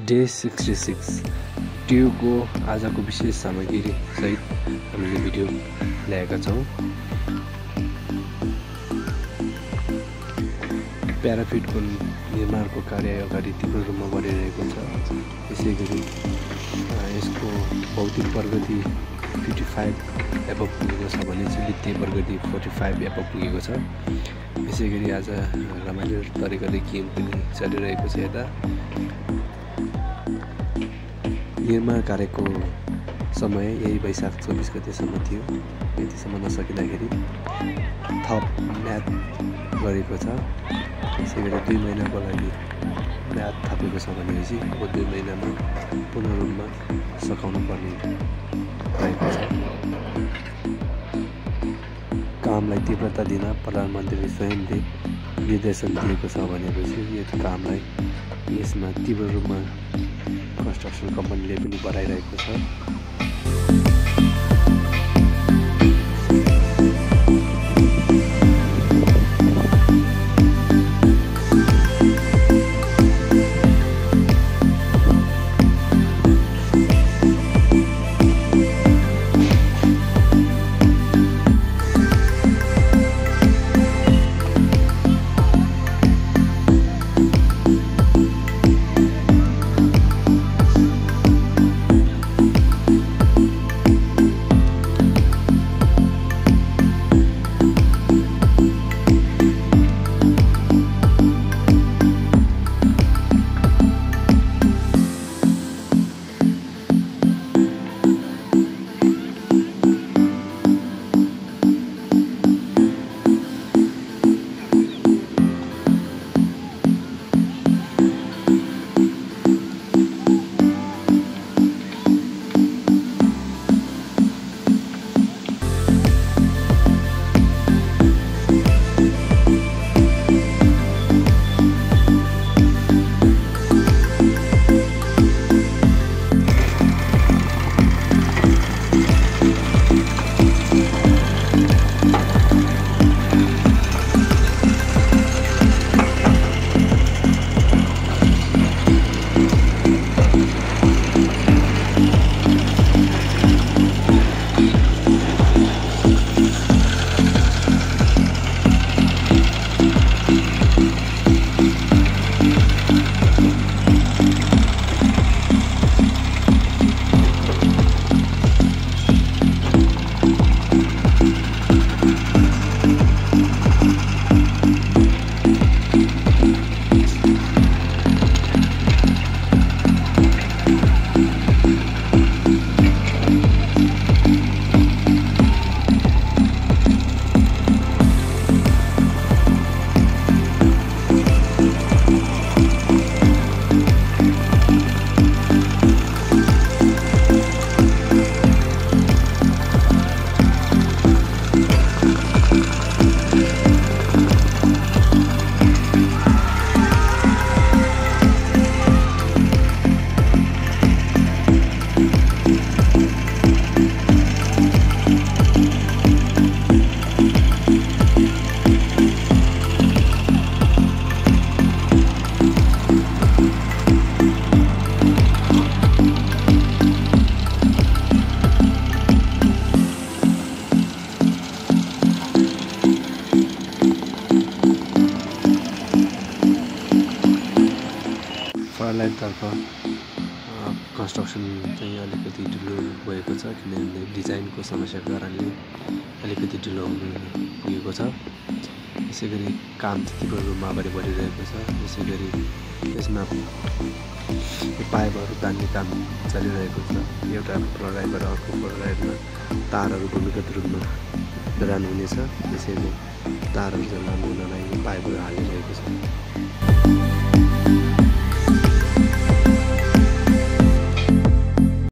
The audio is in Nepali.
डे 66 ट्युबको आजको विशेष सामग्री सहित हामीले भिडियो ल्याएका छौँ। प्याराफिटको निर्माणको कार्य अगाडि तीव्र रूपमा बढिरहेको छ। यसैगरी यसको भौतिक प्रगति 55 एबभ पुगेको छ भने चाहिँ वित्तीय प्रगति 45 एबभ पुगेको छ। यसैगरी आज रमाइलो तरिकाले गेम पनि चलिरहेको छ। यता निर्माण कार्यको समय यही वैशाख 24 गतेसम्म थियो। यतिसम्म नसकिँदाखेरि थप म्याद गरेको छ। यसैगरी 2 महिनाको लागि म्याद थपेको छ भनेपछि अब 2 महिनामा पूर्ण रूपमा सकाउनु पर्ने रहेको छ। कामलाई तीव्रता दिन प्रधानमन्त्रीले स्वयंले निर्देशन दिएको छ भनेपछि यो कामलाई यसमा तीव्र रूपमा कन्स्ट्रक्सन कम्पनीले पनि बढाइरहेको छ। लाइनतर्फ कन्स्ट्रक्सन चाहिँ अलिकति ढिलो भएको छ, किनभने डिजाइनको समस्याको कारणले अलिकति ढिलो पुगेको छ। यसैगरी काम तीव्र रूपमा अगाडि बढिरहेको छ। यसैगरी यसमा पाइपहरू तान्ने काम चलिरहेको छ। एउटा प्रलाइबाट अर्को प्रलाइमा तारहरू भूमिगत रूपमा जडान हुनेछ। त्यसैले तारहरू जडान हुनलाई पाइपहरू हालिरहेको छ।